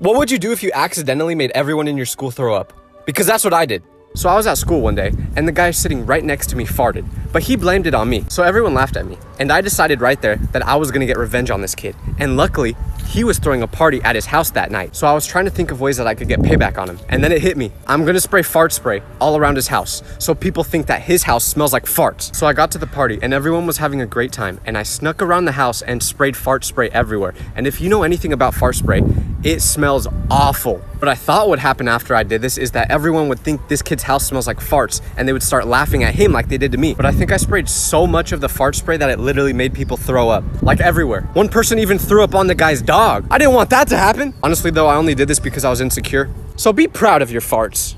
What would you do if you accidentally made everyone in your school throw up? Because that's what I did. So I was at school one day, and the guy sitting right next to me farted, but he blamed it on me. So everyone laughed at me, and I decided right there that I was gonna get revenge on this kid. And luckily, he was throwing a party at his house that night. So I was trying to think of ways that I could get payback on him. And then it hit me. I'm gonna spray fart spray all around his house, so people think that his house smells like farts. So I got to the party, and everyone was having a great time, and I snuck around the house and sprayed fart spray everywhere. And if you know anything about fart spray, it smells awful. What I thought would happen after I did this is that everyone would think this kid's house smells like farts, and they would start laughing at him like they did to me. But I think I sprayed so much of the fart spray that it literally made people throw up, like everywhere. One person even threw up on the guy's dog. I didn't want that to happen. Honestly though, I only did this because I was insecure. So be proud of your farts.